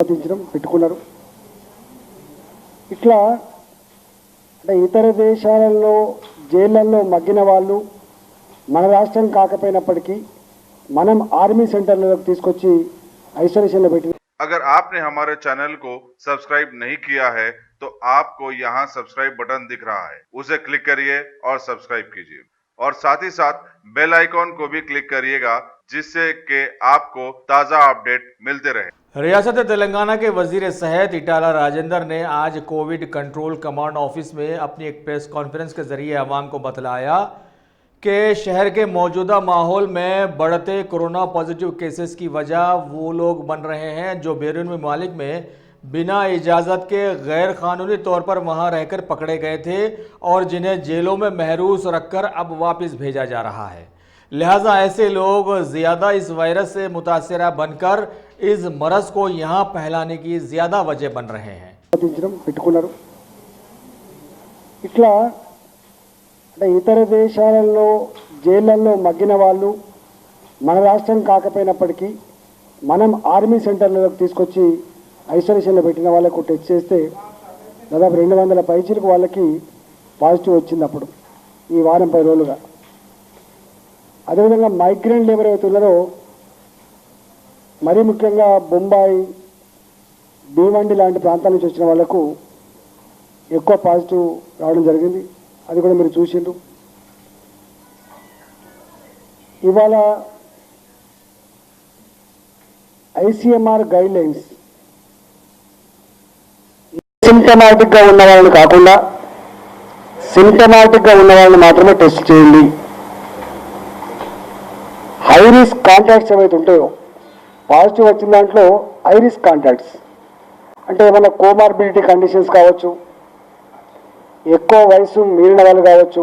పెట్టుకున్నారు. ఇట్లా అంటే ఇతర దేశాలలో జైళ్ళల్లో మగ్గిన వాళ్ళు మన రాష్ట్రం కాకపోయినప్పటికీ మనం ఆర్మీ సెంటర్లకు తీసుకొచ్చి ఐసోలేషన్లో పెట్టి. अगर आपने हमारे चैनल को सब्सक्राइब नहीं किया है तो आपको यहाँ सब्सक्राइब बटन दिख रहा है, उसे क्लिक करिए और सब्सक्राइब कीजिए और साथ ही साथ बेल आइकॉन को भी क्लिक करिएगा जिससे कि आपको ताज़ा अपडेट मिलते रहे। रियासत तेलंगाना के वजीर सेहत इटाला राजेंद्र ने आज कोविड कंट्रोल कमांड ऑफिस में अपनी एक प्रेस कॉन्फ्रेंस के जरिए अवाम को बतलाया कि शहर के मौजूदा माहौल में बढ़ते कोरोना पॉजिटिव केसेस की वजह वो लोग बन रहे हैं जो बैरून ममालिक में बिना इजाज़त के गैर कानूनी तौर पर वहां रहकर पकड़े गए थे और जिन्हें जेलों में महरूस रखकर अब वापस भेजा जा रहा है। लिहाजा ऐसे लोग ज़्यादा इस वायरस से मुतासरा बनकर इस मरज़ को यहाँ फैलाने की ज़्यादा वजह बन रहे हैं। ఇట్లా అంటే ఇతర దేశాలలో జైళ్ళల్లో మగ్గిన వాళ్ళు మన రాష్ట్రం కాకపోయినప్పటికీ మనం ఆర్మీ సెంటర్లకు తీసుకొచ్చి ఐసోలేషన్లో పెట్టిన వాళ్ళకు టెస్ట్ చేస్తే దాదాపు 200 పైచీలకు వాళ్ళకి పాజిటివ్ వచ్చింది అప్పుడు ఈ వారం 10 రోజులుగా. అదేవిధంగా మైగ్రెంట్ లేబర్ ఎవరైతే ఉన్నారో మరీ ముఖ్యంగా బొంబాయి భీమండి లాంటి ప్రాంతాల నుంచి వచ్చిన వాళ్లకు ఎక్కువ పాజిటివ్ రావడం జరిగింది. అది కూడా మీరు చూసిండ్రు. ఇవాళ ఐసీఎంఆర్ గైడ్ లైన్స్ సింప్టమాటిక్గా ఉన్న వాళ్ళని కాకుండా సింప్టమాటిక్గా ఉన్న వాళ్ళని మాత్రమే టెస్ట్ చేయండి. హై రిస్క్ కాంటాక్ట్స్ ఏవైతే ఉంటాయో పాజిటివ్ వచ్చిన దాంట్లో హై రిస్క్ కాంటాక్ట్స్ అంటే ఏమైనా కోమార్బిడిటీ కండిషన్స్ కావచ్చు, ఎక్కువ వయసు మీరిన వాళ్ళు కావచ్చు,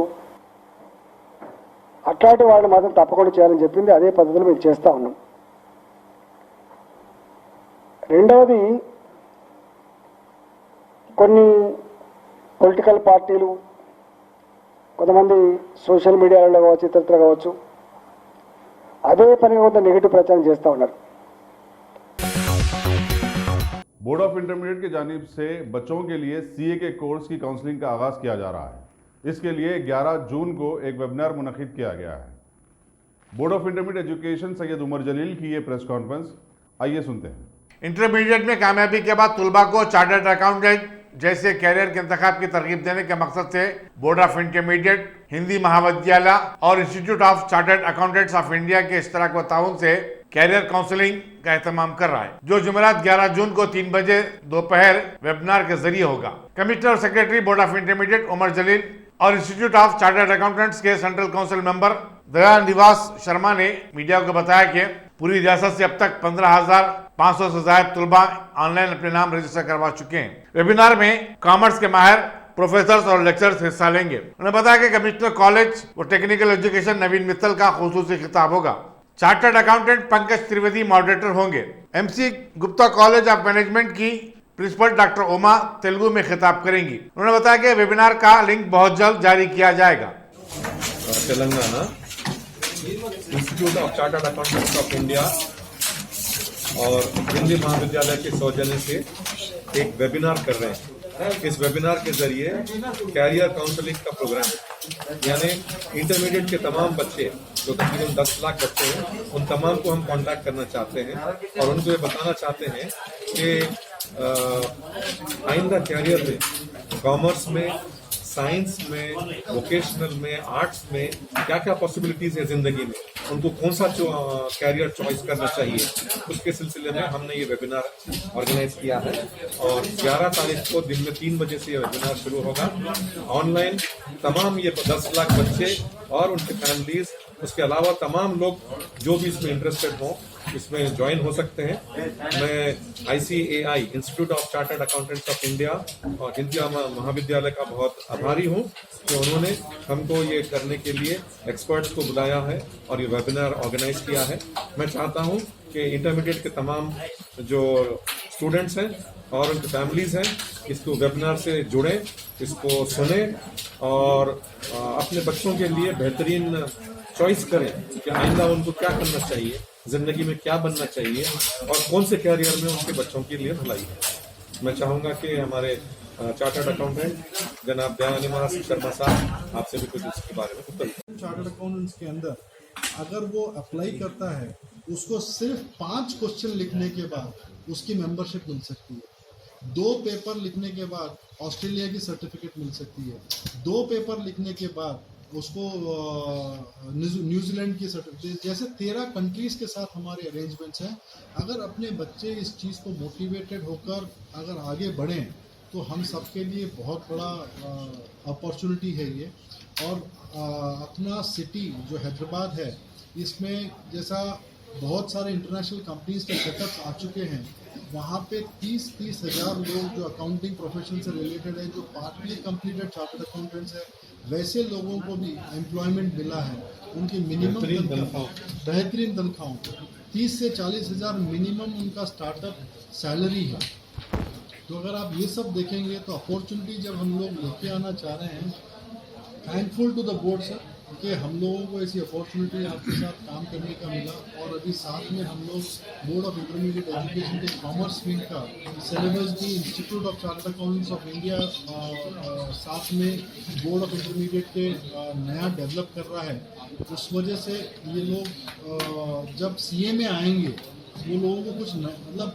అట్లాంటి వాళ్ళని మాత్రం తప్పకుండా చేయాలని చెప్పింది. అదే పద్ధతిలో మేము చేస్తూ ఉన్నాం. రెండవది, కొన్ని పొలిటికల్ పార్టీలు కొంతమంది సోషల్ మీడియాలో కావచ్చు ఇతరత్ర కావచ్చు అదే పనిగా కొంత నెగిటివ్ ప్రచారం చేస్తూ ఉన్నారు. बोर्ड ऑफ इंटरमीडिएट की जानिब से बच्चों के लिए सीए के कोर्स की काउंसलिंग का आगाज़ किया जा रहा है। इसके लिए 11 जून को एक वेबिनार मुनक़िद किया गया है। Board of intermediate education Syed Umar Jalil की ये प्रेस कॉन्फ्रेंस, आइए सुनते हैं। इंटरमीडिएट में कामयाबी के बाद तलबा को चार्टर्ड अकाउंटेंट जैसे कैरियर के इंतखाब की तरगीब देने के मकसद से बोर्ड ऑफ इंटरमीडिएट, हिंदी महाविद्यालय और institute of chartered accountants of India के इश्तराक व ताउन से कैरियर काउंसलिंग का एहतमाम कर रहा है, जो जुमेरात 11 जून को 3 बजे दोपहर वेबिनार के जरिए होगा। कमिश्नर और secretary board of intermediate Umar Jalil और इंस्टीट्यूट ऑफ चार्टर्ड अकाउंटेंट्स के central council member Daya Niwas Sharma ने मीडिया को बताया कि पूरी रियासत से अब तक 15,500 से ज्यादा तलबा ऑनलाइन अपने नाम रजिस्टर करवा चुके हैं। वेबिनार में कॉमर्स के माहिर प्रोफेसर्स और लेक्चरर्स हिस्सा लेंगे। उन्होंने बताया कि कमिश्नर कॉलेज और टेक्निकल एजुकेशन नवीन मित्तल का खुसूसी खिताब होगा। Chartered accountant Pankaj Trivedi moderator होंगे। MC Gupta college of management की प्रिंसिपल डॉक्टर उमा तेलुगु में खिताब करेंगी। उन्होंने बताया कि वेबिनार का लिंक बहुत जल्द जारी किया जाएगा। Telangana institute of chartered accountants of India और हिंदी महाविद्यालय के सौजन्य से एक वेबिनार कर रहे हैं। इस वेबिनार के जरिए कैरियर काउंसलिंग का प्रोग्राम, यानी इंटरमीडिएट के तमाम बच्चे जो तकरीबन 10 लाख बच्चे हैं, उन तमाम को हम कांटेक्ट करना चाहते हैं और उनको ये बताना चाहते हैं कि आइंदा कैरियर में कॉमर्स में, साइंस में, वोकेशनल में, आर्ट्स में क्या क्या पॉसिबिलिटीज़ है ज़िंदगी में, उनको कौन सा कैरियर चॉइस करना चाहिए, उसके सिलसिले में हमने ये वेबिनार ऑर्गेनाइज किया है। और 11 तारीख को दिन में 3 बजे से ये वेबिनार शुरू होगा। ऑनलाइन तमाम ये 10 लाख बच्चे और उनके फैमिलीज़, उसके अलावा तमाम लोग जो भी इसमें इंटरेस्टेड हों इसमें ज्वाइन हो सकते हैं। मैं ICAI institute of chartered accountants of India और हिंदी महाविद्यालय का बहुत आभारी हूं कि उन्होंने हमको ये करने के लिए एक्सपर्ट्स को बुलाया है और ये वेबिनार ऑर्गेनाइज किया है। मैं चाहता हूं कि इंटरमीडिएट के तमाम जो स्टूडेंट्स हैं और उनकी फैमिलीज़ हैं इसको वेबिनार से जुड़ें, इसको सुने और अपने बच्चों के लिए बेहतरीन चॉइस करें कि आइंदा उनको क्या करना चाहिए जिंदगी में क्या बनना चाहिए और कौन से कैरियर में उनके बच्चों के लिए भलाई है। मैं चाहूंगा कि हमारे चार्टर्ड अकाउंटेंट जनाब दयानिवास शर्मा साहब आपसे भी कुछ इसके बारे में उत्तर। चार्टर्ड अकाउंटेंट्स के अंदर अगर वो अप्लाई करता है, उसको सिर्फ 5 क्वेश्चन लिखने के बाद उसकी मेंबरशिप मिल सकती है। 2 पेपर लिखने के बाद ऑस्ट्रेलिया की सर्टिफिकेट मिल सकती है। 2 पेपर लिखने के बाद उसको न्यूजीलैंड की सर्टिफिकेट, जैसे 13 कंट्रीज के साथ हमारे अरेंजमेंट्स हैं। अगर अपने बच्चे इस चीज़ को मोटिवेटेड होकर अगर आगे बढ़ें तो हम सबके लिए बहुत बड़ा अपॉर्चुनिटी है ये। और अपना सिटी जो हैदराबाद है, इसमें जैसा बहुत सारे इंटरनेशनल कंपनीज के सेटअप्स आ चुके हैं, वहाँ पे 30 हज़ार लोग जो अकाउंटिंग प्रोफेशन से रिलेटेड है, जो पार्टली कंप्लीटेड चार्टर्ड अकाउंटेंट्स है, वैसे लोगों को भी एम्प्लॉयमेंट मिला है। उनकी मिनिमम बेहतरीन तनख्वाहों 30 से 40 हज़ार मिनिमम उनका स्टार्टअप सैलरी है। तो अगर आप ये सब देखेंगे तो अपॉर्चुनिटी जब हम लोग लेके आना चाह रहे हैं, thankful to the board sir कि हम लोगों को ऐसी अपॉर्चुनिटी आपके साथ काम करने का मिला। और अभी साथ में हम लोग बोर्ड ऑफ इंटरमीडिएट एजुकेशन के कॉमर्स विंग का सिलेबस भी institute of chartered accountants of India साथ में बोर्ड ऑफ इंटरमीडिएट के नया डेवलप कर रहा है। उस वजह से ये लोग जब सीए में आएंगे वो लोगों को कुछ मतलब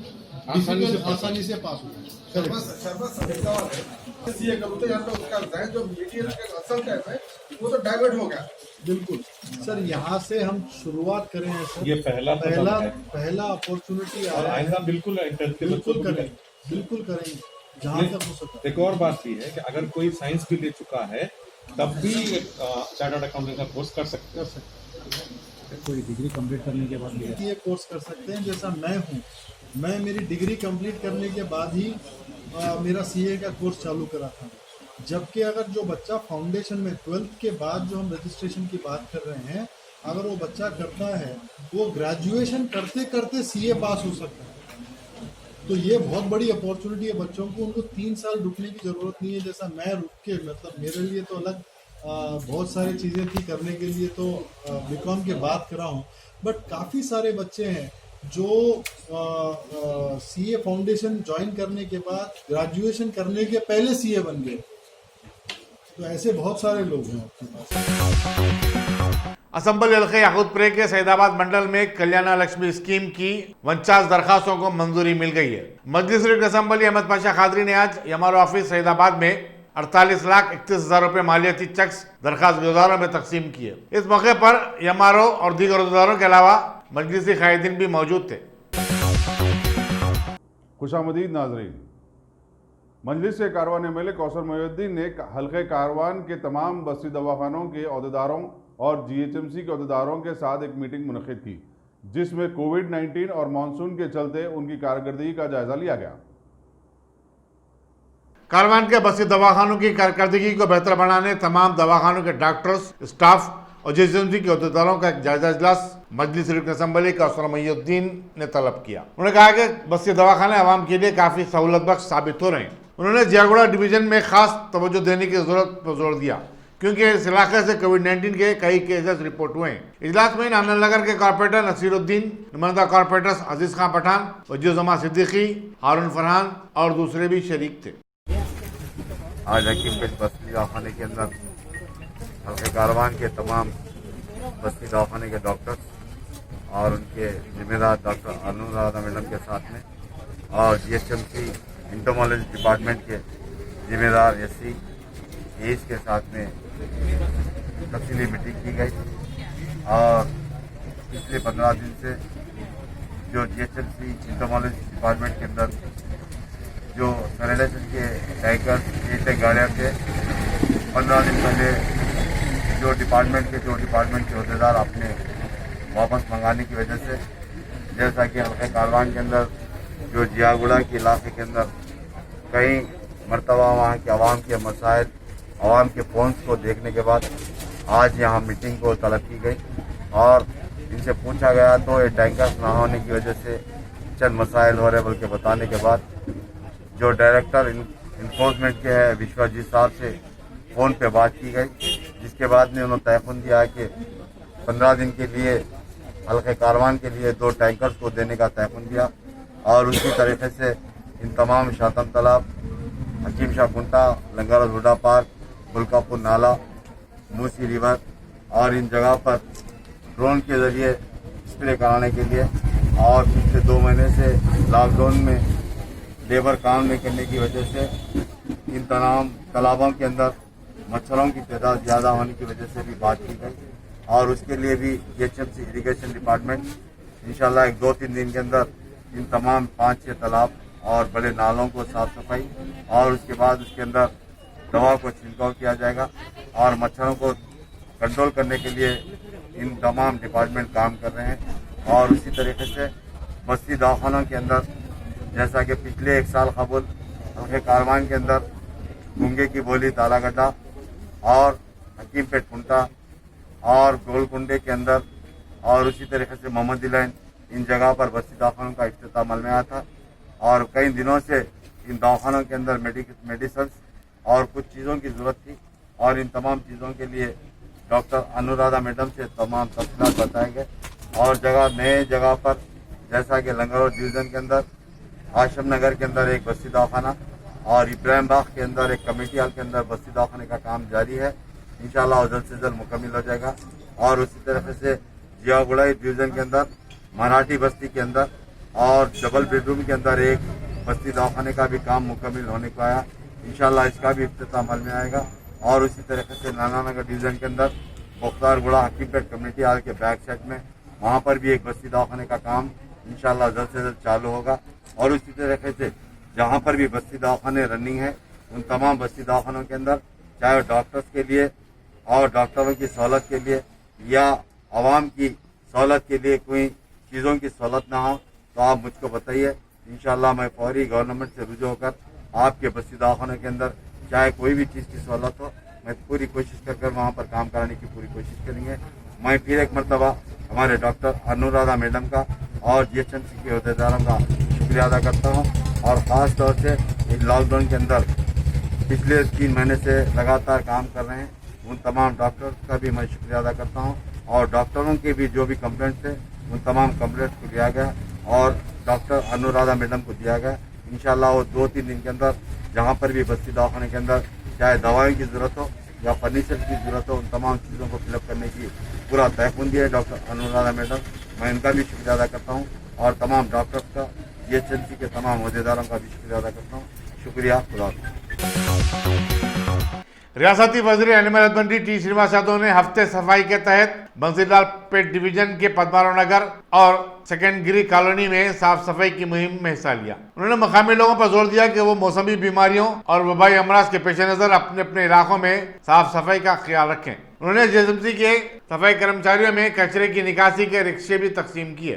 आसानी से पास हो डाइवर्ट हो गया। बिल्कुल सर, यहाँ से हम शुरुआत करें सर। ये पहला अपॉर्चुनिटी और आइंदा बिल्कुल बिल्कुल करेंगे जहाँ तक हो सके। एक और बात भी है कि अगर कोई साइंस भी ले चुका है तब भी चार्टर्ड अकाउंटेंट का कोर्स कर सकते हैं। कोई डिग्री कंप्लीट करने के बाद ये कोर्स कर सकते हैं। जैसा मैं हूँ, मैं मेरी डिग्री कंप्लीट करने के बाद ही मेरा सीए का कोर्स चालू करा था। जबकि अगर जो बच्चा फाउंडेशन में 12th के बाद जो हम रजिस्ट्रेशन की बात कर रहे हैं, अगर वो बच्चा करता है वो ग्रेजुएशन करते करते सीए पास हो सकता है। तो ये बहुत बड़ी अपॉर्चुनिटी है बच्चों को। उनको 3 साल रुकने की ज़रूरत नहीं है जैसा मैं रुक के, मतलब मेरे लिए तो अलग बहुत सारी चीज़ें थी करने के लिए, तो बीकॉम के बाद करा हूँ। बट काफ़ी सारे बच्चे हैं जो सीए फाउंडेशन ज्वाइन करने के बाद ग्रेजुएशन करने के पहले सीए बन गए। तो ऐसे बहुत सारे लोग हैं आपके पास। असम्बली हल्के याकूतपुरे के सैदाबाद मंडल में कल्याण लक्ष्मी स्कीम की 49 दरखास्तों को मंजूरी मिल गई है। मजलिस शरीफ असम्बली अहमद पाशा खादरी ने आज एमआरओ ऑफिस सैदाबाद में 48,31,000 रुपए मालियाती चेक्स दरखास्त गुजारों में तकसीम किए। इस मौके पर एमआरओ और दीगर उहदेदारों के अलावा मजलिसी कायदीन भी मौजूद थे। खुशामदीद नाजरीन, मजलिस से कारवान एमएलए कौसर मोहिउद्दीन ने हल्के कारवान के तमाम बस्ती दवाखानों के अहदेदारों और जीएचएमसी के अहदेदारों के साथ एक मीटिंग मुनक़िद की, जिसमें कोविड-19 और मानसून के चलते उनकी कारकर्दगी का जायजा लिया गया। कारवान के बस्ती दवाखानों की कारकर्दगी को बेहतर बनाने तमाम दवाखानों के डॉक्टर्स, स्टाफ और जीएचएमसी के अहदेदारों का एक जायजा इजलास मजलिस शरीफ असम्बली कौसर मोहिउद्दीन ने तलब किया। उन्होंने कहा कि बस्ती दवाखाने आवाम के लिए काफ़ी सहूलत बख्श साबित हो रहे हैं। उन्होंने जियागुड़ा डिवीजन में खास तवज्जो देने की जरूरत पर जोर दिया क्योंकि इस इलाके से कोविड-19 के कई केसेस रिपोर्ट हुए हैं। इजलास में नाननगर के कॉर्पोरेटर नसीरुद्दीन, नुमाइंदा कॉर्पोरेटर्स अजीज खान पठान, वजीर जमा सिद्दीकी, हारून फरहान और दूसरे भी शरीक थे। आज हकीमगंज बस्ती दवाखाने के अंदर हल्के कारवान के तमाम बस्ती दवाखाने के डॉक्टर्स और उनके जिम्मेदार डॉक्टर अनुराधा मैडम के साथ में और जीएचएमसी इंटोमोलॉजी डिपार्टमेंट के जिम्मेदार एससी के साथ में तफसीली मीटिंग की गई। और पिछले 15 दिन से जो जीएचएमसी इंटोमोलॉजी डिपार्टमेंट के अंदर जो सैनिटाइजेशन के टैंकर 1 गाड़ियाँ थे, 15 दिन पहले जो डिपार्टमेंट के अहदेदार अपने वापस मंगाने की वजह से, जैसा कि हल्के कारवान के अंदर जो जियागुड़ा के इलाके के अंदर कई मरतबा वहाँ के आवाम के मसाइल, आवाम के फ़ोन्स को देखने के बाद आज यहाँ मीटिंग को तलब की गई और इनसे पूछा गया तो ये टैंकर्स ना होने की वजह से चंद मसाइल हो रहे बल्कि बताने के बाद जो डायरेक्टर इन्फोर्समेंट के हैं विश्वजीत साहब से फ़ोन पे बात की गई, जिसके बाद में उन्होंने तयक़ुन दिया कि 15 दिन के लिए हल्के कारवान के लिए 2 टैंकर्स को देने का तयन किया और उसी तरीके से इन तमाम शातम तालाब, हकीम शाह कुंटा, लंगर हुडा पार्क, बुल्कापुर नाला, मूसी रिवर और इन जगह पर ड्रोन के जरिए स्प्रे कराने के लिए और पिछले 2 महीने से लॉकडाउन में लेबर काम नहीं करने की वजह से इन तमाम तालाबों के अंदर मच्छरों की तादाद ज़्यादा होने की वजह से भी बात की गई और उसके लिए भी GHMC इरिगेशन डिपार्टमेंट इंशाल्लाह 2-3 दिन के अंदर इन तमाम 5-6 तालाब और बड़े नालों को साफ सफाई और उसके बाद उसके अंदर दवा को छिड़काव किया जाएगा और मच्छरों को कंट्रोल करने के लिए इन तमाम डिपार्टमेंट काम कर रहे हैं। और उसी तरीके से बस्ती दवाखानों के अंदर जैसा कि पिछले 1 साल कबल हल्के कारवान के अंदर गुंगे की बोली तालागड्ढा और हकीमपेट कुंटा और गोलकुंडे के अंदर और उसी तरीके से मोहम्मदी लाइन इन जगह पर बस्ती दवाखानों का इफ्तिताह अमल में आया था और कई दिनों से इन दवाखानों के अंदर मेडिसिन और कुछ चीज़ों की ज़रूरत थी और इन तमाम चीज़ों के लिए डॉक्टर अनुराधा मैडम से तमाम तफसीलात बताए गए और नए जगह पर जैसा कि लंगरौर डिवीज़न के अंदर आशम नगर के अंदर एक बस्ती दवाखाना और इब्राहिम बाग के अंदर एक कमेटी हाल के अंदर बस्ती दवाखाने का काम जारी है। इंशाल्लाह जल्द से जल्द मुकम्मल हो जाएगा। और उसी तरह से जियागुड़ाई डिवीज़न के अंदर मराठी बस्ती के अंदर और डबल बेडरूम के अंदर एक बस्ती दवाखाने का भी काम मुकम्मल होने को आया। इंशाल्लाह इसका भी इफ्तिताह अमल में आएगा। और उसी तरीके से नाना नगर डिवीज़न के अंदर मुख्तारगुड़ा हकीमपेट कम्युनिटी हॉल के बैक साइड में वहाँ पर भी एक बस्ती दवाखाने का काम इंशाल्लाह जल्द से जल्द चालू होगा। और उसी तरीके से जहाँ पर भी बस्ती दवाखाने रनिंग है उन तमाम बस्ती दवाखानों के अंदर चाहे डॉक्टर्स के लिए और डॉक्टरों की सहूलत के लिए या आवाम की सहूलत के लिए कोई चीज़ों की सहूलत ना हो तो आप मुझको बताइए। इंशाल्लाह मैं फौरी गवर्नमेंट से रुजू होकर आपके बस्ती दवाखानों के अंदर चाहे कोई भी चीज़ की सहूलत हो मैं पूरी कोशिश कर वहाँ पर काम कराने की पूरी कोशिश करेंगे। मैं फिर एक मरतबा हमारे डॉक्टर अनुराधा मैडम का और GHMC के अहदेदारों का शुक्रिया अदा करता हूँ और ख़ास तौर से इस लॉकडाउन के अंदर पिछले 3 महीने से लगातार काम कर रहे हैं उन तमाम डॉक्टर्स का भी मैं शुक्रिया अदा करता हूँ और डॉक्टरों के भी जो भी कंप्लेंट्स थे उन तमाम कंप्लेंट्स को लिया गया और डॉक्टर अनुराधा मैडम को दिया गया। इंशाल्लाह वो 2-3 दिन के अंदर जहाँ पर भी बस्ती दवाखाने के अंदर चाहे दवाओं की ज़रूरत हो या फर्नीचर की ज़रूरत हो उन तमाम चीज़ों को फिलअप करने की पूरा तयक़ुन दिया है डॉक्टर अनुराधा मैडम। मैं इनका भी शुक्रिया अदा करता हूँ और तमाम डॉक्टर्स का GHMC के तमाम अहदेदारों का भी शुक्रिया अदा करता हूँ। शुक्रिया। खुदा। रियासती वज़ीर animal husbandry T Srinivas Yadav ने हफ्ते सफाई के तहत बंसीलाल पेट डिवीजन के पद्माराव नगर और सेकेंडगिरी कॉलोनी में साफ सफाई की मुहिम में हिस्सा लिया। उन्होंने मकामी लोगों पर जोर दिया कि वो मौसमी बीमारियों और वबाई अमराज के पेश नजर अपने अपने इलाकों में साफ सफाई का ख्याल रखें। उन्होंने GHMC के सफाई कर्मचारियों में कचरे की निकासी के रिक्शे भी तकसीम किए।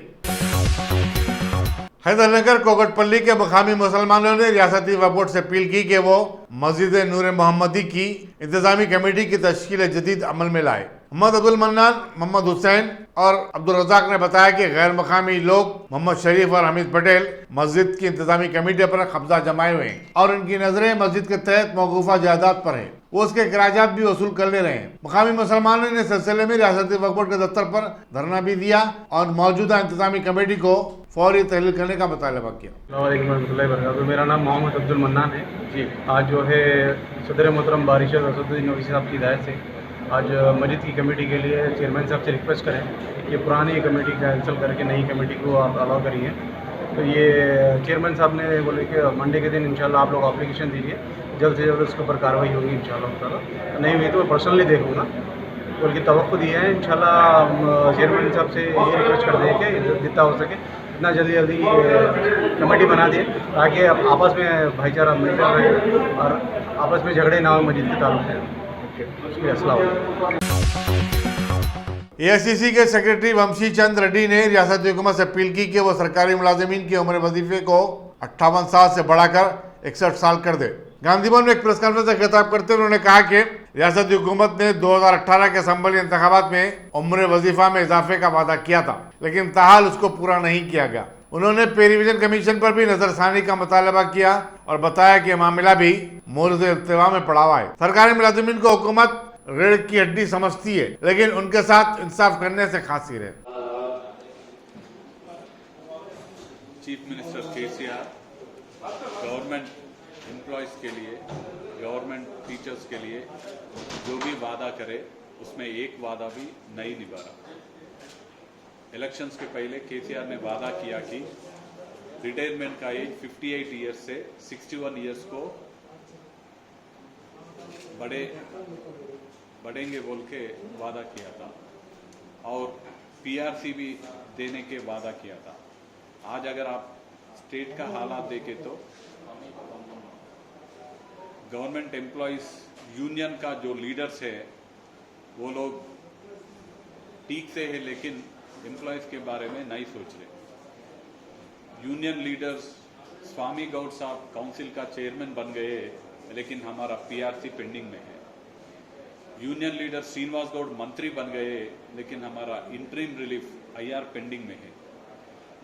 हैदरनगर कोकटपल्ली के मकामी मुसलमानों ने रियासती वक्फ बोर्ड से अपील की कि वो मस्जिद नूर मोहम्मदी की इंतजामी कमेटी की तश्कील जदीद अमल में लाए। मोहम्मद अब्दुल मन्नान, मोहम्मद हुसैन और अब्दुल रज़ाक ने बताया कि गैर मकामी लोग मोहम्मद शरीफ और हमीद पटेल मस्जिद की इंतजामी कमेटी पर कब्जा जमाए हुए हैं और उनकी नजरें मस्जिद के तहत मौकूफा जायदाद पर है। वो उसके खराजात भी वसूल कर ले रहे हैं। मकामी मुसलमानों ने सिलसिले में रियासती वक्फ बोर्ड के दफ्तर पर धरना भी दिया और मौजूदा इंतजामी कमेटी को फौरी तहलील करने का मुतालबा किया। मेरा नाम मोहम्मद अब्दुल मन्नान है जी। आज जो है सदर मोहतरम बारिश रसूद्दीन नवीसी साहब की हिदायत से आज मस्जिद की कमेटी के लिए चेयरमैन साहब से रिक्वेस्ट करें कि पुरानी कमेटी कैंसिल करके नई कमेटी को आप अलाउ करिए। तो ये चेयरमैन साहब ने बोले कि मंडे के दिन इंशाल्लाह आप लोग एप्लीकेशन दीजिए, जल्द से जल्द उसके ऊपर कार्रवाई होगी इंशाल्लाह ताला। नहीं हुई तो मैं पर्सनली देखूँगा बल्कि तवक्को दिए हैं। इंशाल्लाह चेयरमैन साहब से ये रिक्वेस्ट कर दें कि जितना हो सके इतना जल्दी कमेटी बना दें ताकि अब आपस में भाईचारा मिलकर रहे और आपस में झगड़े ना हो मस्जिद के ताल्लुक से। AICC के सेक्रेटरी वंशी चंद रेड्डी ने रियासती हुकूमत से अपील की कि वो सरकारी मुलाजिमीन की उम्र वजीफे को 58 साल से बढ़ाकर 61 साल कर दे। गांधी भवन में एक प्रेस कॉन्फ्रेंस से खिताब करते हुए उन्होंने कहा कि रियासती हुकूमत ने 2018 के असम्बली इंतखाबात में उम्र वजीफा में इजाफे का वादा किया था, लेकिन ताहाल उसको पूरा नहीं किया गया। उन्होंने पे रिवीजन कमीशन पर भी नजरसानी का मुतालबा किया और बताया कि मामला भी मोर्ज इल्तिवा में पड़ा हुआ है। सरकारी मुलाजिमीन को हुकूमत रीढ़ की हड्डी समझती है, लेकिन उनके साथ इंसाफ करने से खासिर है। Chief minister KCR government employees के लिए, गवर्नमेंट टीचर्स के लिए जो भी वादा करे उसमें एक वादा भी नहीं निभा रहा। इलेक्शंस के पहले केसीआर ने वादा किया कि रिटायरमेंट का एज 58 ईयर्स से 61 ईयर्स को बढ़ेंगे बोल के वादा किया था और पीआरसी भी देने के वादा किया था। आज अगर आप स्टेट का हालात देखें तो गवर्नमेंट एम्प्लॉयज यूनियन का जो लीडर्स है वो लोग ठीक से है लेकिन एम्प्लॉयज के बारे में नहीं सोच रहे। यूनियन लीडर्स स्वामी गौड़ साहब काउंसिल का चेयरमैन बन गए लेकिन हमारा पीआरसी पेंडिंग में है। यूनियन लीडर श्रीनिवास गौड़ मंत्री बन गए लेकिन हमारा इंटरिम रिलीफ आईआर पेंडिंग में है।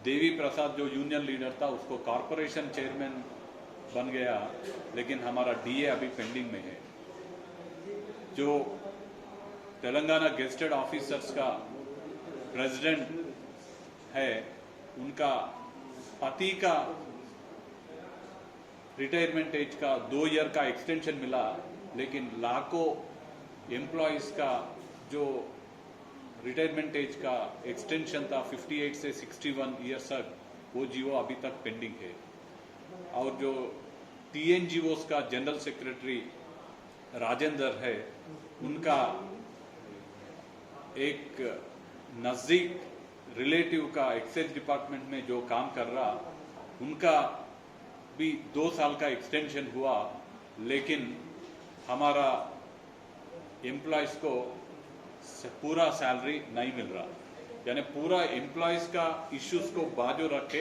देवी प्रसाद जो यूनियन लीडर था उसको कॉरपोरेशन चेयरमैन बन गया लेकिन हमारा डीए अभी पेंडिंग में है। जो तेलंगाना गेस्टेड ऑफिसर्स का प्रेसिडेंट है उनका पति का रिटायरमेंट एज का 2 ईयर का एक्सटेंशन मिला लेकिन लाखों एम्प्लॉयज का जो रिटायरमेंट एज का एक्सटेंशन था 58 से 61 ईयर्स तक वो जीवो अभी तक पेंडिंग है। और जो टीएनजीओस का जनरल सेक्रेटरी राजेंद्र है उनका एक नज़दीक रिलेटिव का एक्साइज डिपार्टमेंट में जो काम कर रहा उनका भी 2 साल का एक्सटेंशन हुआ लेकिन हमारा एम्प्लॉयज को पूरा सैलरी नहीं मिल रहा। यानी पूरा एम्प्लॉयज का इश्यूज को बाजू रख के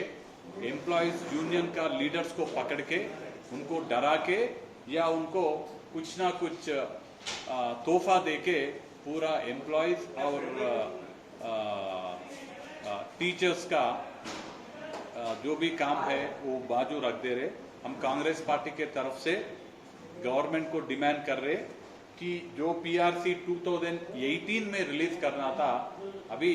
एम्प्लॉयज यूनियन का लीडर्स को पकड़ के उनको डरा के या उनको कुछ ना कुछ तोहफा दे के पूरा एम्प्लॉयज और टीचर्स का जो भी काम है वो बाजू रख दे रहे। हम कांग्रेस पार्टी के तरफ से गवर्नमेंट को डिमांड कर रहे कि जो पीआरसी 2018 में रिलीज करना था अभी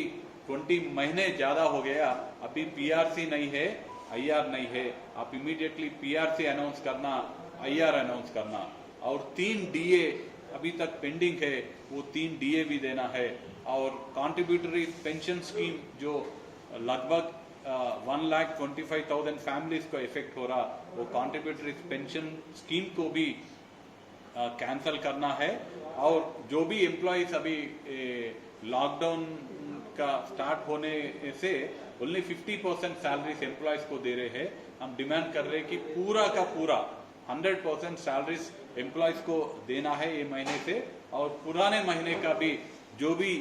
20 महीने ज्यादा हो गया, अभी पीआरसी नहीं है, आईआर नहीं है। आप इमीडिएटली पीआरसी अनाउंस करना, आईआर अनाउंस करना और 3 डीए अभी तक पेंडिंग है वो 3 डीए भी देना है। और कॉन्ट्रीब्यूटरी पेंशन स्कीम जो लगभग 1,25,000 फैमिलीज को इफेक्ट हो रहा वो कॉन्ट्रीब्यूटरी पेंशन स्कीम को भी कैंसल करना है। और जो भी एम्प्लॉयज अभी लॉकडाउन का स्टार्ट होने से ओनली 50% सैलरीज एम्प्लॉयज को दे रहे हैं। हम डिमांड कर रहे हैं कि पूरा का पूरा 100% सैलरीज एम्प्लॉयज को देना है ये महीने से और पुराने महीने का भी जो भी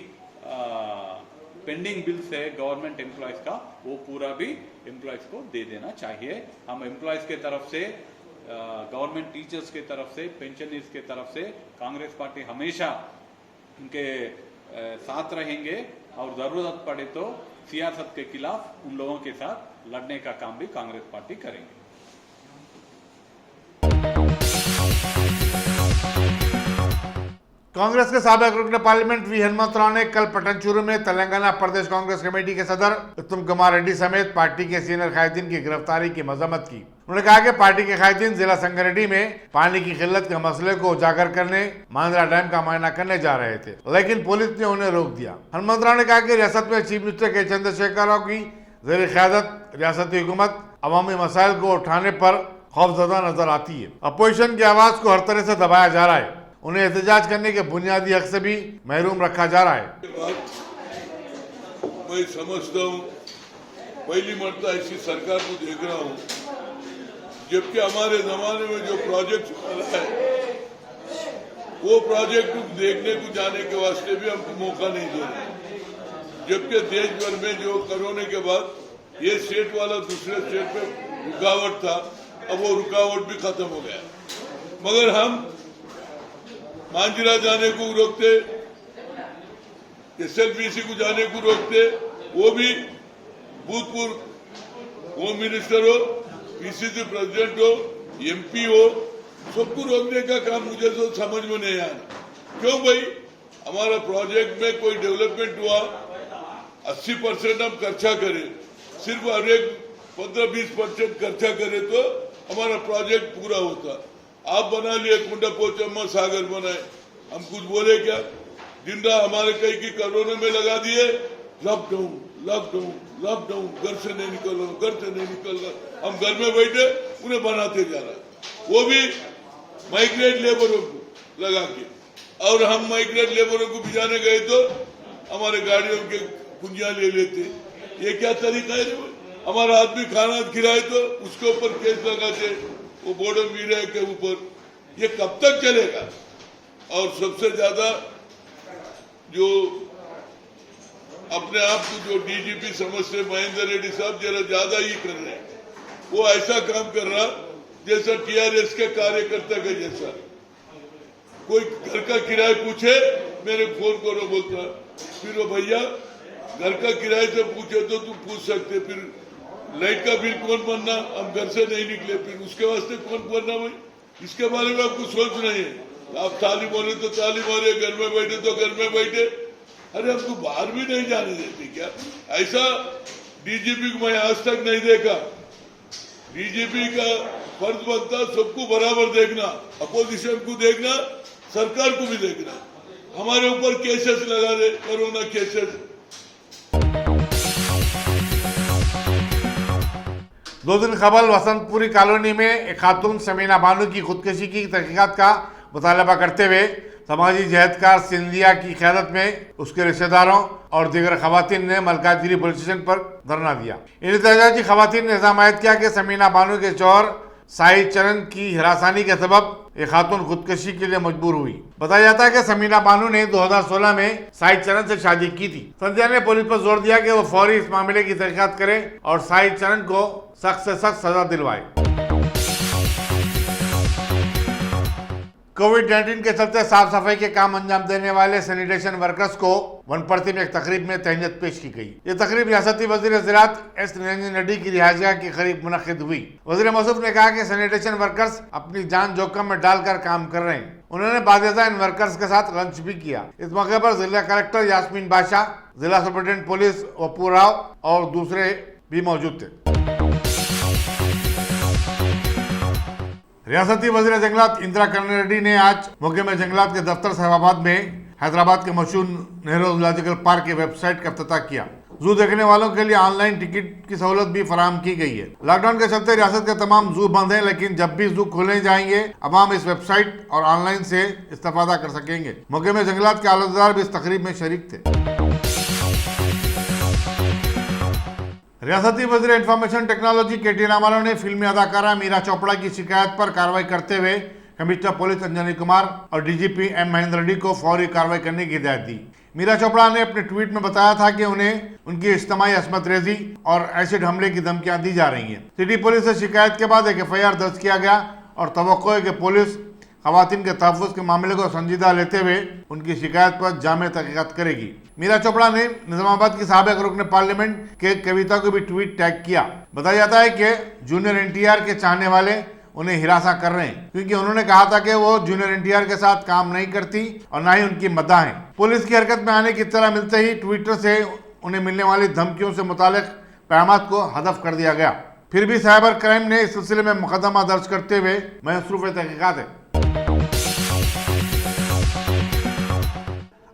पेंडिंग बिल्स है गवर्नमेंट एम्प्लॉयज का वो पूरा भी एम्प्लॉयज को दे देना चाहिए। हम एम्प्लॉयज के तरफ से, गवर्नमेंट टीचर्स के तरफ से, पेंशनर्स के तरफ से कांग्रेस पार्टी हमेशा उनके साथ रहेंगे और जरूरत पड़े तो सियासत के खिलाफ उन लोगों के साथ लड़ने का काम भी कांग्रेस पार्टी करेंगे। कांग्रेस के साबिक रुकन पार्लियामेंट वी हेमंत राव ने कल पटनचेरू में तेलंगाना प्रदेश कांग्रेस कमेटी के सदर उत्तम कुमार रेड्डी समेत पार्टी के सीनियर कायदीन की गिरफ्तारी की मजम्मत की। उन्होंने कहा कि पार्टी के कायदीन जिला संगारेड्डी में पानी की किल्लत के मसले को उजागर करने मांद्रा डैम का मुआयना करने जा रहे थे लेकिन पुलिस ने उन्हें रोक दिया। हेमंत राव ने कहा कि रियासत में चीफ मिनिस्टर के चंद्रशेखर राव की ज़ेर क़यादत रियासती हुकूमत अवामी मसाइल को उठाने पर खौफजदा नजर आती है। अपोजिशन की आवाज को हर तरह से दबाया जा रहा है, उन्हें एहतजाज करने के बुनियादी हक से भी महरूम रखा जा रहा है। मैं समझता हूँ पहली मरतबा ऐसी सरकार को देख रहा हूँ जबकि हमारे जमाने में जो प्रोजेक्ट चला है वो प्रोजेक्ट देखने को जाने के वास्ते भी हमको मौका नहीं दे रहे। जबकि देश भर में जो कोरोना के बाद ये स्टेट वाला दूसरे स्टेट पे रुकावट था, अब वो रुकावट भी खत्म हो गया। मगर हम मांजरा जाने को रोकते, एसएलबीसी को जाने को रोकते, वो भी भूतपूर्व होम मिनिस्टर हो, पीसीसी प्रेसिडेंट हो, एमपी हो, सबको रोकने का काम मुझे तो समझ में नहीं आया। क्यों भाई, हमारा प्रोजेक्ट में कोई डेवलपमेंट हुआ 80% हम खर्चा करें, सिर्फ हर एक 15-20% खर्चा करे तो हमारा प्रोजेक्ट पूरा होता। आप बना लिए कुंडा पोचम्मा सागर बनाए, हम कुछ बोले क्या? दिन रात हमारे कई की कोरोना में लगा दिए, लॉकडाउन लॉकडाउन लॉकडाउन, घर से नहीं निकल रहा, घर से नहीं निकल रहा। हम घर में बैठे उन्हें बनाते जा रहा, वो भी माइग्रेट लेबरों को लगा के। और हम माइग्रेट लेबरों को भिजाने गए तो हमारे गाड़ियों के कुंजियां ले लेते। ये क्या तरीका है? हमारा आदमी खाना खिलाए तो उसके ऊपर केस लगाते, वो बॉर्डर मीडिया के ऊपर। ये कब तक चलेगा? और सबसे ज्यादा जो अपने आप को जो डीजीपी समझते महेंद्र रेड्डी साहब जरा ज्यादा ही कर रहे हैं। वो ऐसा काम कर रहा जैसा टीआरएस के कार्यकर्ता के जैसा। कोई घर का किराया पूछे मेरे फोन करो बोलता, फिर वो भैया घर का किराए से पूछे तो तुम पूछ सकते, फिर लाइट का बिल कौन भरना? हम घर से नहीं निकले, फिर उसके वास्ते कौन भरना? भाई इसके बारे में आपको सोच नहीं है। आप ताली मारे तो ताली मारे, घर में बैठे तो घर में बैठे। अरे हमको बाहर भी नहीं जाने देते क्या? ऐसा डीजीपी को मैं आज तक नहीं देखा। डीजीपी का फर्ज बनता सबको बराबर देखना, अपोजिशन को देखना, सरकार को भी देखना। हमारे ऊपर केसेस लगा दे, कोरोना केसेस। 2 दिन कबल वसंतपुरी कॉलोनी में एक खातून समीना बानो की खुदकुशी की तहकीकात का मुतालबा करते हुए समाजी जहदकार सिंधिया की क़यादत में उसके रिश्तेदारों और दीगर खवातीन ने मलकाजगिरी पुलिस स्टेशन पर धरना दिया। इन एहतजाजी खवातीन ने इल्जाम आयद किया कि समीना बानो के शौहर साहिद चरण की हिरासानी के सबब एक खातून खुदकुशी के लिए मजबूर हुई। बताया जाता है कि समीना बानो ने 2016 में साहिद चरण से शादी की थी। सिंधिया ने पुलिस पर जोर दिया कि वो फौरी इस मामले की तहकीकात करे और साहिद चरण को सख्त से सख्त सजा दिलवाए। कोविड-19 के चलते साफ सफाई के काम अंजाम देने वाले सैनिटेशन वर्कर्स को वनपर्ती में एक तकरीब में तहनीत पेश की गई। ये तकरीब रियासती वजीर ज़राअत एस निरंजन रेड्डी की रिहाइशगाह के करीब मुनक्किद हुई। वजीर मौसूफ ने कहा कि सैनिटेशन वर्कर्स अपनी जान जोखिम में डालकर काम कर रहे हैं। उन्होंने बाकायदा इन वर्कर्स के साथ लंच भी किया। इस मौके पर जिला कलेक्टर यास्मीन बादशाह, जिला सुपरिटेंडेंट पुलिस वप्पू राव और दूसरे भी मौजूद थे। रियासती वज़ीर जंगलात इंदिरा कर्ण रेड्डी ने आज महकमे जंगलात के दफ्तर साहिबाबाद में हैदराबाद के मशहूर नेहरू जूलॉजिकल पार्क की वेबसाइट का इफ्तिताह किया। जू देखने वालों के लिए ऑनलाइन टिकट की सहूलत भी फराहम की गई है। लॉकडाउन के चलते रियासत के तमाम जू बंद हैं, लेकिन जब भी जू खोले जाएंगे अवाम इस वेबसाइट और ऑनलाइन से इस्तेफादा कर सकेंगे। महकमे जंगलात के आलादार भी इस तकरीब में शरीक थे। रियासती वज़ीर इंफॉर्मेशन टेक्नोलॉजी के.टी. रामाराव ने फिल्मी अदाकारा मीरा चोपड़ा की शिकायत पर कार्रवाई करते हुए कमिश्नर पुलिस अंजनी कुमार और डीजीपी एम महेंद्र रेड्डी को फौरी कार्रवाई करने की हिदायत दी। मीरा चोपड़ा ने अपने ट्वीट में बताया था कि उन्हें उनकी इज्तिमाई असमत रेजी और एसिड हमले की धमकियां दी जा रही हैं। सिटी पुलिस से शिकायत के बाद एक FIR दर्ज किया गया और तवक्को है कि पुलिस खवातीन के तहफ़्फ़ुज़ के मामले को संजीदा लेते हुए उनकी शिकायत पर जामे तहक़ीक़ात करेगी। मीरा चोपड़ा ने निजामाबाद की साबिक़ रुकन पार्लियामेंट के कविता को भी ट्वीट टैग किया। बताया जाता है कि जूनियर NTR के चाहने वाले उन्हें हिरासा कर रहे हैं, क्योंकि उन्होंने कहा था कि वो जूनियर NTR के साथ काम नहीं करती और न ही उनकी मद्दा है। पुलिस की हरकत में आने की इत्तला मिलते ही ट्विटर से उन्हें मिलने वाली धमकियों से मुतालिक पैगामात को हदफ कर दिया गया। फिर भी साइबर क्राइम ने इस सिलसिले में मुकदमा दर्ज करते हुए मसरूफ़ तहक़ीक़ात है।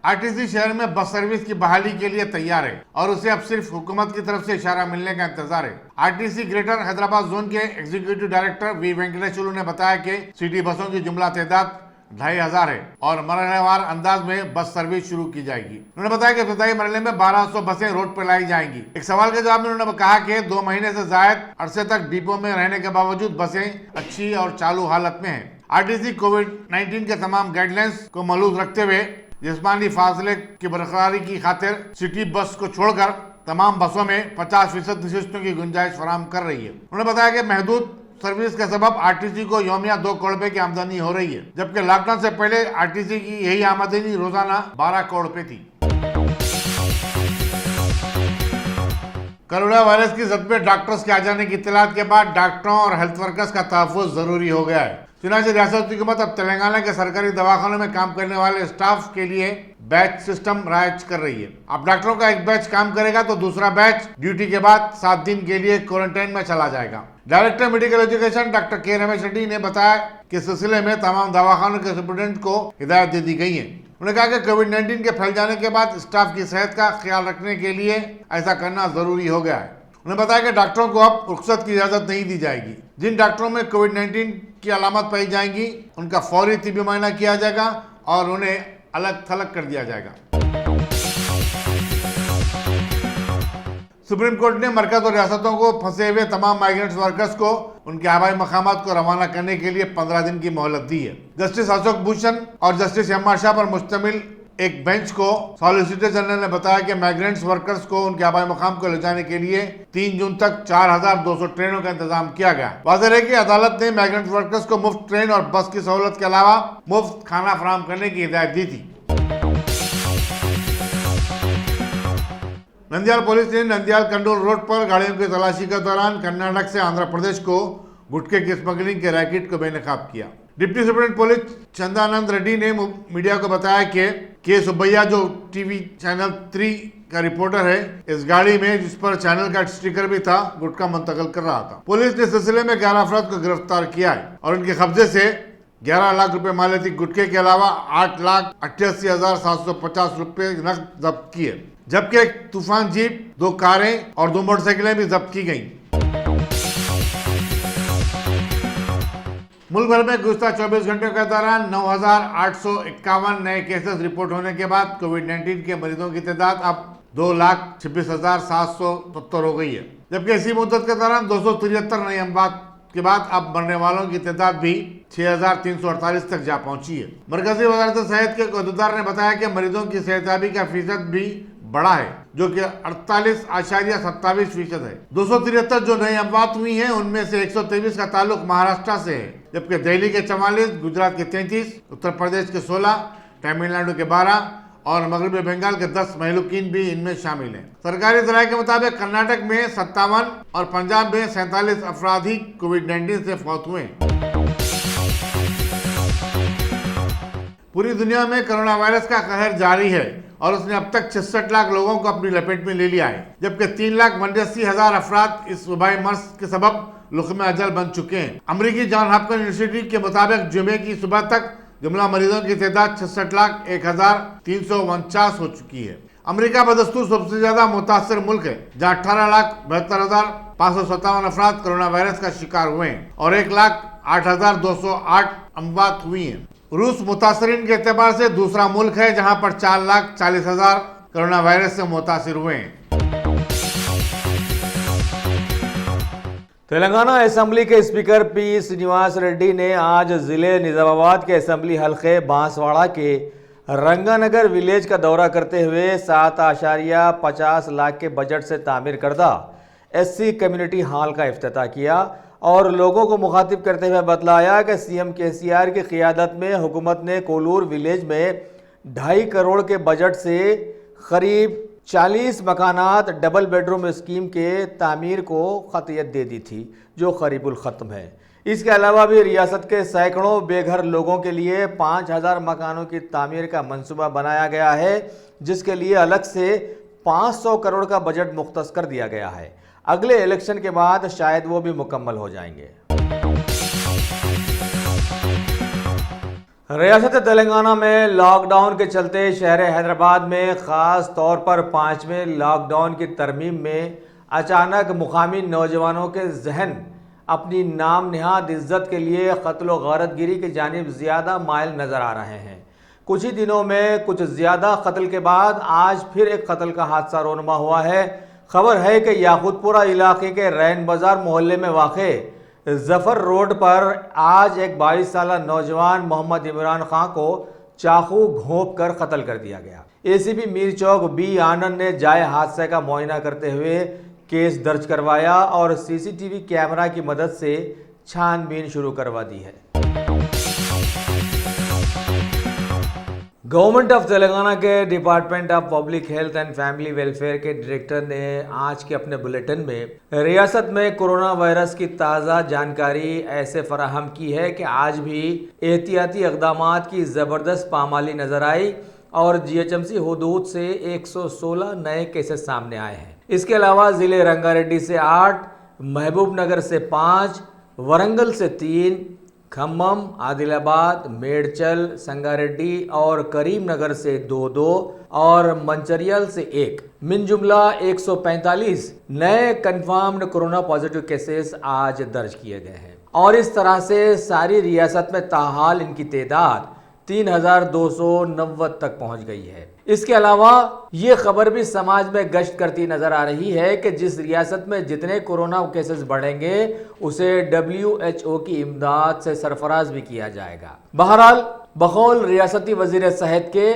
आरटीसी शहर में बस सर्विस की बहाली के लिए तैयार है और उसे अब सिर्फ हुकूमत की तरफ से इशारा मिलने का इंतजार है। आरटीसी ग्रेटर हैदराबाद जोन के एग्जीक्यूटिव डायरेक्टर वी वेंकटेश्वरु ने बताया कि सिटी बसों की जुमला तादाद 2500 है और मरहलेवार अंदाज में बस सर्विस शुरू की जाएगी। उन्होंने बताया कि इब्तिदाई मरहले में 1200 बसें रोड पर लाई जाएंगी। एक सवाल के जवाब में उन्होंने कहा कि 2 महीने से जायद अरसे तक डिपो में रहने के बावजूद बसें अच्छी और चालू हालत में है। आरटीसी कोविड-19 के तमाम गाइडलाइंस को मलूज रखते हुए जिस्मानी फासले की बरकरारी की खातिर सिटी बस को छोड़कर तमाम बसों में 50% नशिस्तों की गुंजाइश फराहम कर रही है। उन्होंने बताया कि महदूद सर्विस के सबब आरटीसी को यौमिया 2 करोड़ रुपए की आमदनी हो रही है, जबकि लॉकडाउन से पहले आरटीसी की यही आमदनी रोजाना 12 करोड़ रुपए थी। कोरोना वायरस की जद में डॉक्टर्स के आ जाने की इत्तलात के बाद डॉक्टरों और हेल्थ वर्कर्स का तहफ़्फ़ुज़ जरूरी हो गया है। चुनाचे रियासत हुकूमत अब तेलंगाना के सरकारी दवाखानों में काम करने वाले स्टाफ के लिए बैच सिस्टम राइज कर रही है। अब डॉक्टरों का एक बैच काम करेगा तो दूसरा बैच ड्यूटी के बाद 7 दिन के लिए क्वारंटाइन में चला जाएगा। डायरेक्टर मेडिकल एजुकेशन डॉक्टर के रमेश रेड्डी ने बताया कि इस सिलसिले में तमाम दवाखानों के सुप्रिटेंडेंट को हिदायत दे दी गई है। उन्होंने कहा कि कोविड-19 के फैल जाने के बाद स्टाफ की सेहत का ख्याल रखने के लिए ऐसा करना जरूरी हो गया है। उन्होंने बताया कि डॉक्टरों को अब रुख्सत की इजाजत नहीं दी जाएगी। जिन डॉक्टरों में कोविड-19 की अलामत पाई जाएंगी उनका फौरी तिब्बी मुआयना किया जाएगा और उन्हें अलग थलग कर दिया जाएगा। सुप्रीम कोर्ट ने मरकज और रियासतों को फंसे हुए तमाम माइग्रेंट्स वर्कर्स को उनके आबाई मकामात को रवाना करने के लिए 15 दिन की मोहलत दी है। जस्टिस अशोक भूषण और जस्टिस एम आर शाह पर मुश्तमिल एक बेंच को सॉलिसिटर जनरल ने बताया कि माइग्रेंट्स वर्कर्स को उनके आबाई मकाम को ले जाने के लिए 3 जून तक 4200 ट्रेनों का इंतजाम किया गया। वाज़ेह है कि अदालत ने माइग्रेंट्स वर्कर्स को मुफ्त ट्रेन और बस की सहूलत के अलावा मुफ्त खाना फराहम करने की हिदायत दी थी। नंदियाल पुलिस ने नंदियाल कंडोल रोड पर गाड़ियों की तलाशी के दौरान कर्नाटक से आंध्र प्रदेश को गुटखे की स्मगलिंग के रैकेट को बेनकाब किया। Deputy superintendent police Chandanand Reddy ने मीडिया को बताया कि के सुब्बैया जो टीवी चैनल 3 का रिपोर्टर है, इस गाड़ी में जिस पर चैनल का स्टिकर भी था गुटखा मुंतकिल कर रहा था। पुलिस ने सिलसिले में 11 अफराद को गिरफ्तार किया है और उनके कब्जे से 11 लाख रुपए मालियती गुटखे के अलावा 8,88,750 रुपए नकद जब्त किए, जबकि एक तूफान जीप, 2 कारें और 2 मोटरसाइकिलें भी जब्त की गईं। मुल्क भर में गुज़श्ता 24 घंटों के दौरान 9,851 नए केसेस रिपोर्ट होने के बाद कोविड-19 के मरीजों की तादाद अब 2,26,770 हो गई है, जबकि इसी मुद्दत के दौरान 273 नए अमवात के बाद अब मरने वालों की तादाद भी 6,348 तक जा पहुंची है। मरकजी वज़ारत सेहत के अहदेदार ने बताया कि मरीजों की सेहतयाबी का फीसद भी बढ़ा है, जो कि 48.27% है। 273 जो नई अमवात हुई हैं उनमें से 123 का ताल्लुक महाराष्ट्र से है, जबकि दिल्ली के 44, गुजरात के 33, उत्तर प्रदेश के 16, तमिलनाडु के 12 और मगरबी बंगाल के 10 महलूकीन भी इनमें शामिल हैं। सरकारी ज़राए के मुताबिक कर्नाटक में 57 और पंजाब में 47 अफराद ही कोविड-19 से फौत हुए। पूरी दुनिया में कोरोना वायरस का कहर जारी है और उसने अब तक 66 लाख लोगों को अपनी लपेट में ले लिया है, जबकि 3,82,000 अफराद इस वबाई मर्ज के सबब लुक़्मे अजल बन चुके हैं। अमरीकी जॉन हॉपकिंस यूनिवर्सिटी के मुताबिक जुमे की सुबह तक जुमला मरीजों की तादाद 66,01,349 हो चुकी है। अमरीका बदस्तूर सबसे ज्यादा मुतासर मुल्क है, जहाँ 18,72,557 अफराद कोरोना वायरस का शिकार हुए हैं और 1,08,208 अमवात हुई हैं। रूस मुतासरीन के एतबार से दूसरा मुल्क है, जहाँ पर 4,40,000 कोरोना वायरस से मुतासिर हुए हैं। तेलंगाना असेंबली के स्पीकर पी श्रीनिवास रेड्डी ने आज जिले निजामाबाद के असेंबली हल्के बांसवाड़ा के रंगानगर विलेज का दौरा करते हुए 7.50 लाख के बजट से तामीर करदा SC कम्युनिटी हॉल का इफ्तिताह किया और लोगों को मुखातिब करते हुए बतलाया कि CM KCR की क़ियादत में हुकूमत ने कोलूर विलेज में 2.5 करोड़ के बजट से करीब 40 मकानात डबल बेडरूम स्कीम के तामीर को खतियत दे दी थी, जो करीबुल ख़त्म है। इसके अलावा भी रियासत के सैकड़ों बेघर लोगों के लिए 5,000 मकानों की तामीर का मंसूबा बनाया गया है, जिसके लिए अलग से 500 करोड़ का बजट मुख्तस कर दिया गया है। अगले इलेक्शन के बाद शायद वो भी मुकम्मल हो जाएंगे। रियासत तेलंगाना में लॉकडाउन के चलते शहर हैदराबाद में ख़ास तौर पर 5वें लॉकडाउन की तरमीम में अचानक मुकामी नौजवानों के जहन अपनी नाम निहाद इज्जत के लिए कत्ल व गारतगिरी की जानिब ज़्यादा माइल नज़र आ रहे हैं। कुछ ही दिनों में कुछ ज़्यादा कत्ल के बाद आज फिर एक कत्ल का हादसा रोनमा हुआ है। खबर है कि याकूतपुरा इलाके के रैन बाज़ार मोहल्ले में वाक़े जफ़र रोड पर आज एक 22 साल नौजवान मोहम्मद इमरान खां को चाकू घोंप कर कत्ल कर दिया गया। ACP मीर चौक B आनंद ने जाए हादसे का मुआयना करते हुए केस दर्ज करवाया और CCTV कैमरा की मदद से छानबीन शुरू करवा दी है। गवर्नमेंट ऑफ तेलंगाना के department of public health and family welfare के डायरेक्टर ने आज के अपने बुलेटिन में रियासत में कोरोना वायरस की ताज़ा जानकारी ऐसे फराहम की है कि आज भी एहतियाती इक़दामात की ज़बरदस्त पामाली नजर आई और जीएचएमसी हुदूद से 116 नए केसेस सामने आए हैं। इसके अलावा ज़िले रंगारेड्डी से 8, महबूब नगर से 5, वरंगल से 3, खम्मम, आदिलाबाद, मेडचल, संगारेड्डी और करीमनगर से 2-2 और मंचरियल से 1 मिन जुमला 145 नए कंफर्म्ड कोरोना पॉजिटिव केसेस आज दर्ज किए गए हैं और इस तरह से सारी रियासत में ताहाल इनकी तादाद 3290 तक पहुंच गई है। इसके अलावा ये खबर भी समाज में गश्त करती नजर आ रही है कि जिस रियासत में जितने कोरोना केसेस बढ़ेंगे उसे WHO की इमदाद से सरफराज भी किया जाएगा। बहरहाल बकौल रियासती वजीर सेहत के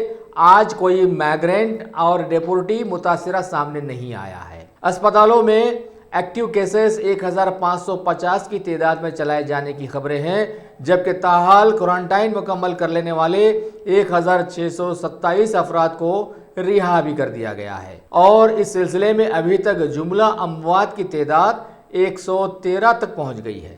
आज कोई माइग्रेंट और डिपोर्टी मुतासिरा सामने नहीं आया है। अस्पतालों में एक्टिव केसेस 1550 की तादाद में चलाए जाने की खबरें हैं, जबकि ताहाल क्वारंटाइन मुकम्मल कर लेने वाले 1627 अफराद को रिहा भी कर दिया गया है और इस सिलसिले में अभी तक जुमला अमवात की तादाद 113 तक पहुंच गई है।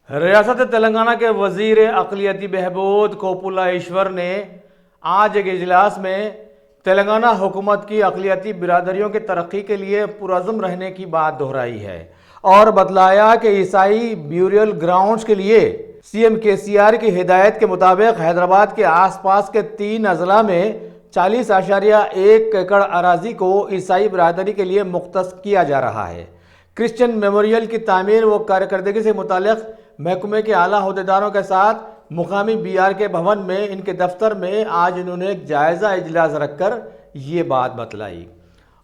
रियासत तेलंगाना के वजीर अक़लियती बहबूद कोपुला ईश्वर ने आज एक इजलास में तेलंगाना हुकूमत की अक़लियती बिरादरियों की तरक्की के लिए पुरज़्म रहने की बात दोहराई है और बतलाया कि ईसाई ब्यूरियल ग्राउंड्स के लिए CM KCR की हिदायत के मुताबिक हैदराबाद के आसपास के 3 अजला में 40.1 एकड़ अराजी को ईसाई बिरादरी के लिए मुख्तस किया जा रहा है। क्रिश्चियन मेमोरियल की तामीर व कारकर्दगी से मुतालिक महकमे के आला अहदेदारों के साथ मुकामी BRK भवन में इनके दफ्तर में आज इन्होंने एक जायज़ा इजलास रखकर ये बात बतलाई।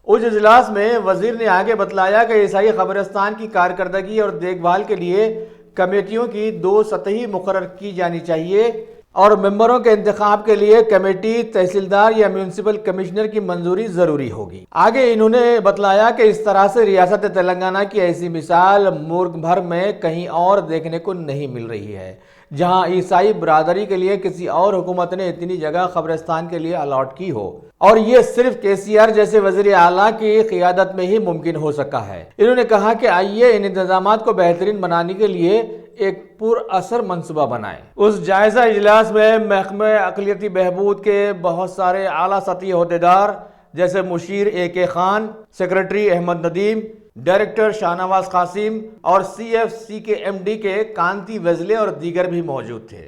उस इजलास में वजीर ने आगे बतलाया कि ईसाई कब्रिस्तान की कारकर्दगी और देखभाल के लिए कमेटियों की 2 सतही मुकर्रर की जानी चाहिए और मेंबरों के इंतखाब के लिए कमेटी, तहसीलदार या म्यूनिसिपल कमिश्नर की मंजूरी जरूरी होगी। आगे इन्होंने बतलाया कि इस तरह से रियासत तेलंगाना की ऐसी मिसाल मुल्क भर में कहीं और देखने को नहीं मिल रही है, जहां ईसाई बरादरी के लिए किसी और हुकूमत ने इतनी जगह कब्रिस्तान के लिए अलॉट की हो और ये सिर्फ KCR जैसे वजीर आला की क़ियादत में ही मुमकिन हो सका है। इन्होंने कहा कि आइए इन इंतजामात को बेहतरीन बनाने के लिए एक पुरअसर मंसूबा बनाएं। उस जायजा इजलास में महकमे अक़लियती बहबूद के बहुत सारे आला सतही अहदेदार जैसे मुशीर AK Khan, secretary Ahmed Nadeem, director Shahnawaz Qasim और CFC के MD के कांति वेजले और दीगर भी मौजूद थे।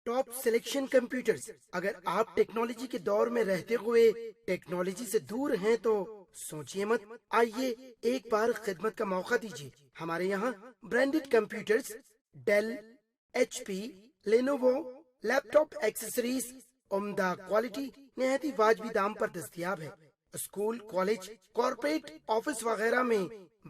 Top selection computers. अगर आप टेक्नोलॉजी के दौर में रहते हुए टेक्नोलॉजी से दूर हैं तो सोचिए मत, आइए एक बार खिदमत का मौका दीजिए। हमारे यहाँ branded computers Dell, HP, Lenovo, laptop accessories उम्दा क्वालिटी निहायत ही वाजबी दाम पर दस्तयाब है। स्कूल, कॉलेज, कॉर्पोरेट ऑफिस वगैरह में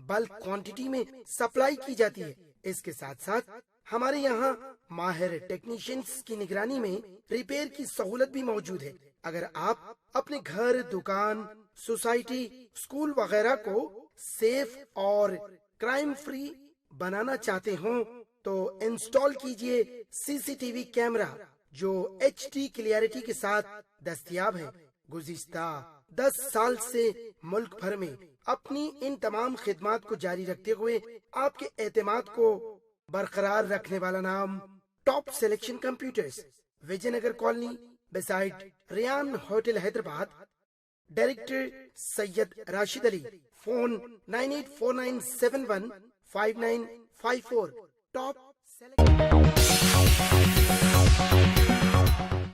बल्क क्वांटिटी में सप्लाई की जाती है। इसके साथ साथ हमारे यहाँ माहिर टेक्नीशियंस की निगरानी में रिपेयर की सहूलत भी मौजूद है। अगर आप अपने घर, दुकान, सोसाइटी, स्कूल वगैरह को सेफ और क्राइम फ्री बनाना चाहते हो तो इंस्टॉल कीजिए CCTV कैमरा जो HD क्लियरिटी के साथ दस्तयाब है। गुज़िश्ता 10 साल से मुल्क भर में अपनी इन तमाम खिदमात को जारी रखते हुए आपके एतमाद को बरकरार रखने वाला नाम top selection computers, Vijayanagar colony beside Riyan hotel Hyderabad. Director Syed Rashid Ali. Phone 9849715954। Top